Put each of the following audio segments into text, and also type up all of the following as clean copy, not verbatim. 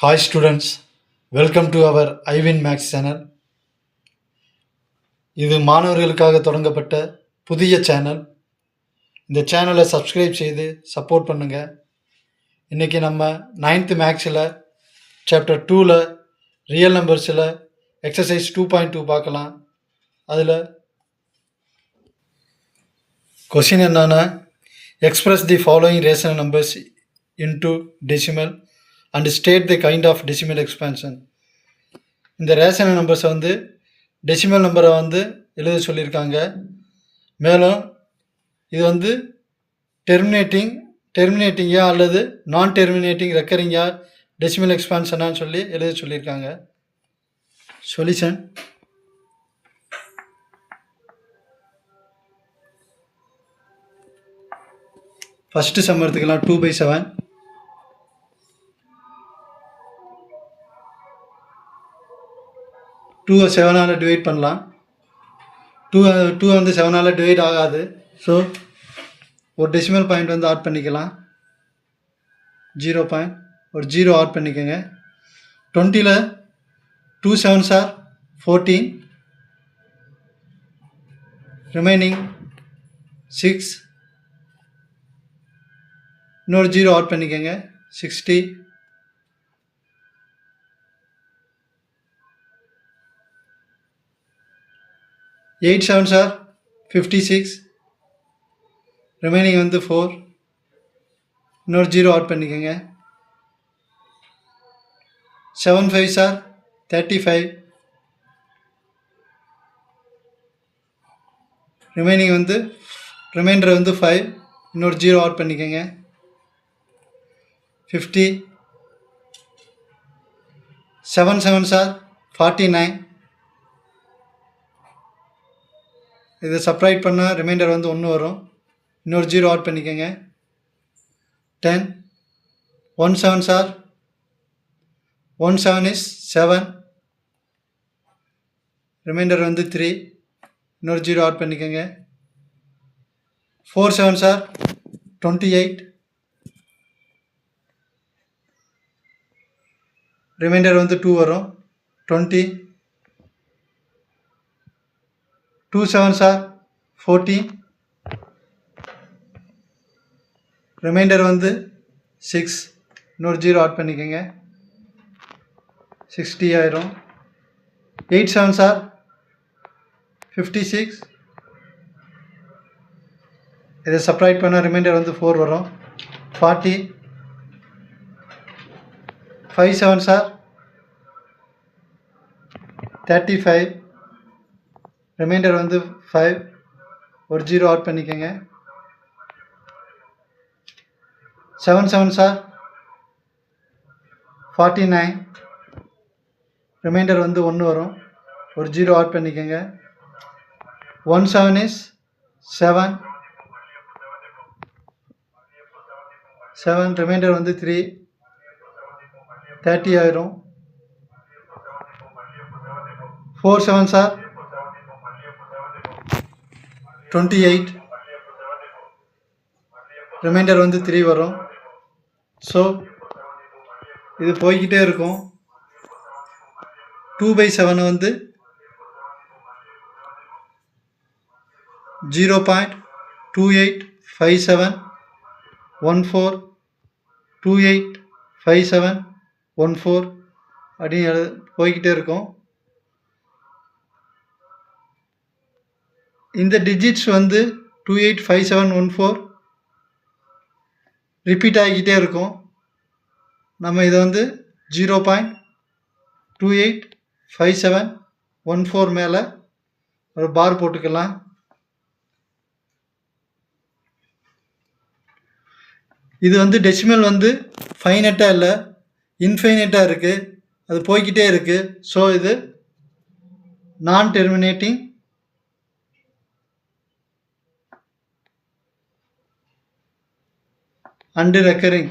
Hi students, welcome to our iWin Max channel. இது மாணவர்களுக்காக தொடங்கப்பட்ட புதிய சேனல். இந்த சேனலை சப்ஸ்கிரைப் செய்து சப்போர்ட் பண்ணுங்க. இன்னைக்கு நம்ம 9th மேக்ஸில் சாப்டர் 2ல ரியல் நம்பர்ஸில் எக்ஸசைஸ் 2.2 பார்க்கலாம். அதில் கொஷின் என்னன்னா, express the following rational numbers into decimal and state the kind of decimal expansion. இந்த ரேஷனல் நம்பர்ஸை டெசிமல் நம்பரை எழுத சொல்லியிருக்காங்க. மேலும் இது டெர்மினேட்டிங்கா அல்லது நான் டெர்மினேட்டிங் ரெக்கரிங்கா டெசிமல் எக்ஸ்பான்ஷனான்னு சொல்லி எழுத சொல்லியிருக்காங்க. சொல்யூஷன்: ஃபஸ்ட்டு சம் எடுத்துக்கலாம். 2/7. 2 7ஆல் டிவைட் பண்ணலாம். 2 7ஆல் டிவைட் ஆகாது. ஸோ ஒரு டெசிமல் பாயிண்ட் ஆட் பண்ணிக்கலாம். 0 பாயிண்ட் ஒரு 0 ஆட் பண்ணிக்கோங்க. 20ல் 2 7s are 14, ரிமைனிங் 6. இன்னொரு 0 ஆட் பண்ணிக்கோங்க. 60. 8 7s are 56, ரிமைனிங் 4. இன்னொரு 0 ஆட் பண்ணிக்கோங்க. 7 5s are 35, ரிமைனிங் ரிமைண்டர் 5. இன்னொரு 0 ஆட் பண்ணிக்கோங்க. 50. 7 7s are 49. இதை சப்ராக்ட் பண்ணால் ரிமைண்டர் 1 வரும். இன்னொரு 0 ஆட் பண்ணிக்கோங்க. 10. 1 7s are 1 7 is 7, ரிமைண்டர் 3. இன்னொரு 0 ஆட் பண்ணிக்கோங்க. 4 7s are 28, ரிமைண்டர் 2 வரும். 20. 2 7s are 14, ரிமைண்டர் 6. இன்னொரு 0 ஆட் பண்ணிக்கோங்க. 60 ஆயிரும். 8 7s are 56, இதை சப்ராக்ட் பண்ணால் ரிமைண்டர் 4 வரும். 40. 5 7s are 35, ரிமைண்டர் 5. ஒரு 0 ஆட் பண்ணிக்கோங்க. 7 7s are 49, ரிமைண்டர் 1 வரும். ஒரு 0 ஆட் பண்ணிக்கோங்க. 1 7 is 7, ரிமைண்டர் 3. 30 ஆயிரும். 4 7s are 28, ரிமைண்டர் 3 வரும். ஸோ இது போய்கிட்டே இருக்கும். 2/7 0.285714 அப்படின்னு போய்கிட்டே இருக்கும். இந்த டிஜிட்ஸ் 285714 ரிப்பீட் ஆகிக்கிட்டே இருக்கும். நம்ம இதை 0.285714 மேலே ஒரு பார் போட்டுக்கலாம். இது டெசிமல் ஃபைனட்டாக இல்லை, இன்ஃபைனட்டாக இருக்குது. அது போய்கிட்டே இருக்குது. ஸோ இது நான் terminating and recurring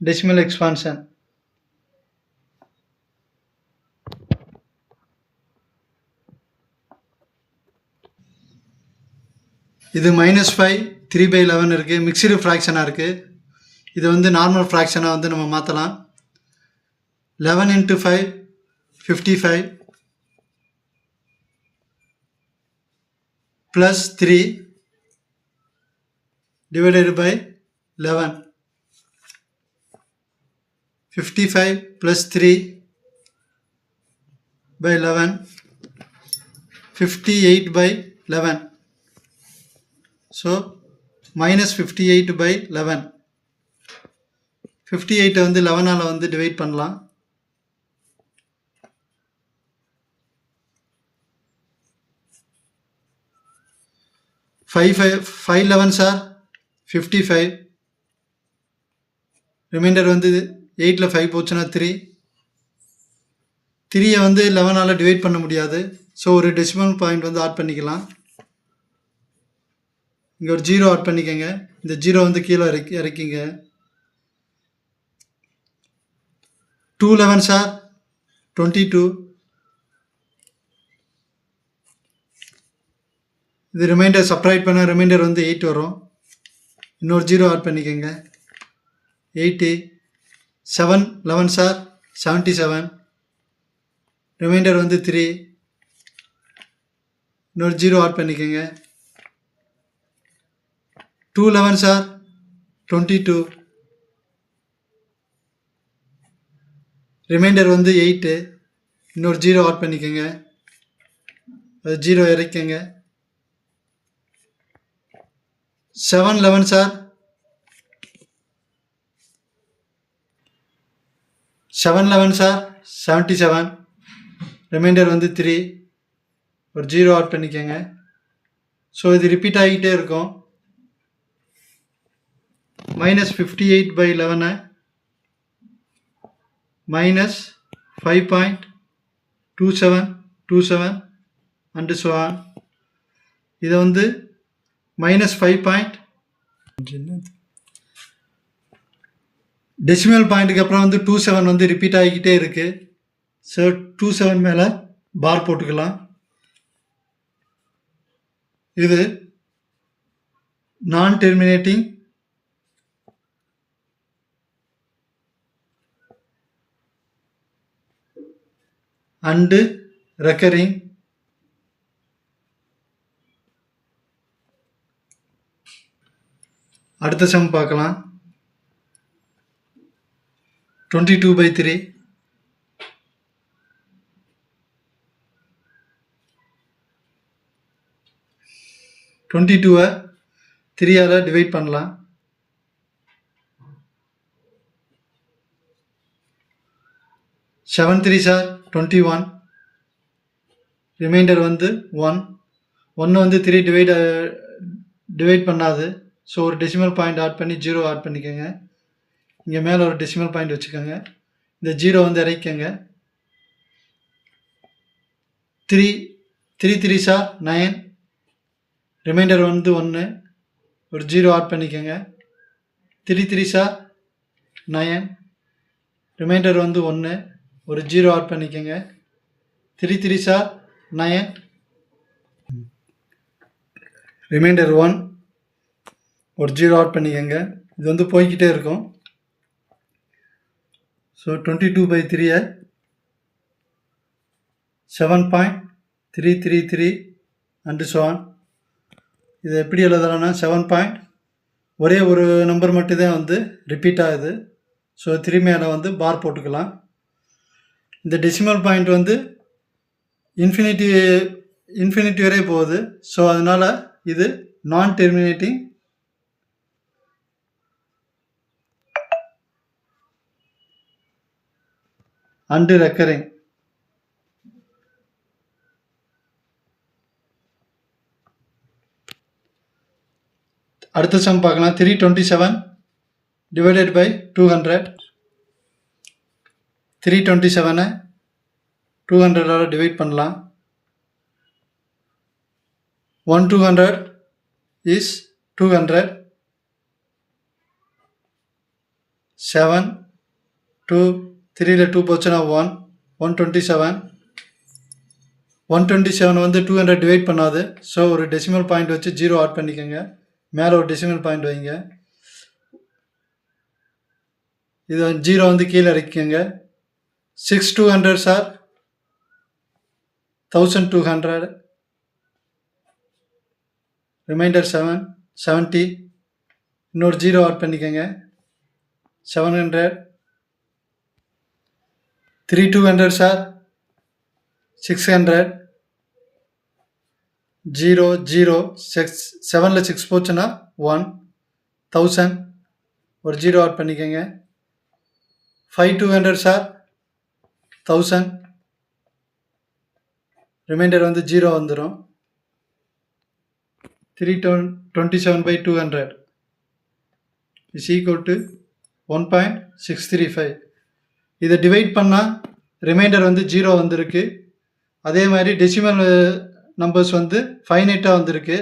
decimal expansion. இது -5 3/11 இருக்குது. மிக்சடு ஃப்ராக்ஷனாக இருக்குது. இது வந்து நார்மல் ஃப்ராக்ஷனாக வந்து நம்ம மாற்றலாம். 11 × 5 55 + 3 divided by 11. 55 + 3 by 11, 58/11. So minus 58/11. 58 வந்து 11ஆல் வந்து டிவைட் பண்ணலாம். 5 11s are 55. ரிமைண்டர் வந்து 8ல் 5 போச்சுன்னா 3. 3 வந்து 11ஆல் டிவைட் பண்ண முடியாது. ஸோ ஒரு டெசிமல் பாயிண்ட் வந்து ஆட் பண்ணிக்கலாம். இங்கே ஒரு 0 ஆட் பண்ணிக்கோங்க. இந்த 0 வந்து கீழே இறக்கிங்க. 2 11s are 22. இது ரிமைண்டர் சப்ராக்ட் பண்ண ரிமைண்டர் வந்து 8 வரும். இன்னொரு 0 ஆட் பண்ணிக்கோங்க. 80. 7 11s are 77. ரிமைண்டர் வந்து 3. இன்னொரு 0 ஆட் பண்ணிக்கோங்க. 2 11s are 22. ரிமைண்டர் வந்து 8. இன்னொரு 0 ஆட் பண்ணிக்கோங்க. அது 0 இறக்குங்க. 7 11s are 77. ரிமைண்டர் வந்து 3. ஒரு 0 ஆட் பண்ணிக்கோங்க. ஸோ இது ரிப்பீட் ஆகிட்டே இருக்கும். minus 58/11 minus 5.2727 and so on. இதை வந்து minus 5. டெசிமல் பாயிண்ட்டுக்கு அப்புறம் வந்து 27 வந்து ரிப்பீட் ஆகிக்கிட்டே இருக்குது. ஸோ 27 மேலே பார் போட்டுக்கலாம். இது நான் டெர்மினேட்டிங் and recurring. அடுத்த சம் பார்க்கலாம். 22/3. 22 3ஆல் டிவைட் பண்ணலாம். 7 3s are 21. ரிமைண்டர் வந்து 1. 1 வந்து 3 டிவைட் பண்ணாது. ஸோ ஒரு டெசிமல் பாயிண்ட் ஆட் பண்ணி 0 ஆட் பண்ணிக்கோங்க. இங்கே மேலே ஒரு டெசிமல் பாயிண்ட் வச்சுக்கோங்க. இந்த 0 வந்து இறக்கிக்கோங்க. 3 3s are 9. ரிமைண்டர் வந்து 1. ஒரு 0 ஆட் பண்ணிக்கோங்க. 3 3s are 9. ரிமைண்டர் வந்து 1. ஒரு 0 ஆட் பண்ணிக்கோங்க. 3 3s are 9. ரிமைண்டர் 1. ஒரு 0 ஆட் பண்ணிக்கோங்க. இது வந்து போய்கிட்டே இருக்கும். So 22/3 7.333 and so on. இது எப்படி எழுதலாம்னா 7. ஒரே ஒரு நம்பர் மட்டும்தான் வந்து ரிப்பீட் ஆகுது. ஸோ 3 மேலே வந்து பார் போட்டுக்கலாம். இந்த டெசிமல் பாயிண்ட் வந்து இன்ஃபினிட்டி வரை போகுது. ஸோ அதனால் இது நான் டெர்மினேட்டிங் and recurring. அடுத்த சம் பார்க்கலாம். 327 divided by 200. 327 200ஆல் டிவைட் பண்ணலாம். 1 200 is 200. 7 2 3ல் 2 போச்சுன்னா 1 127. 127 வந்து 200 டிவைட் பண்ணாது. ஸோ ஒரு டெசிமல் பாயிண்ட் வச்சு 0 ஆட் பண்ணிக்கோங்க. மேலே ஒரு டெசிமல் பாயிண்ட் வைங்க. இது 0 வந்து கீழே இறக்கிக்கங்க. 6200 சார் 1200. ரிமைண்டர் 70. இன்னொரு 0 ஆட் பண்ணிக்கோங்க. 700. 3200 சார் 600. 0 0 7ல் 6 போச்சுன்னா 1. 1000. ஒரு 0 ஆட் பண்ணிக்கோங்க. 5200 சார் 1000. ரிமைண்டர் வந்து 0 வந்துடும். 327/200 is equal to 1.635. இதை டிவைட் பண்ணால் ரிமைண்டர் வந்து 0 வந்திருக்கு. அதே மாதிரி டெசிமல் நம்பர்ஸ் வந்து ஃபைனைட்டாக வந்திருக்கு.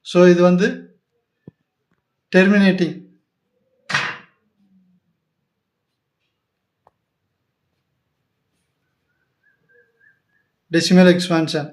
ஸோ இது வந்து டெர்மினேட்டிங். Decimal expansion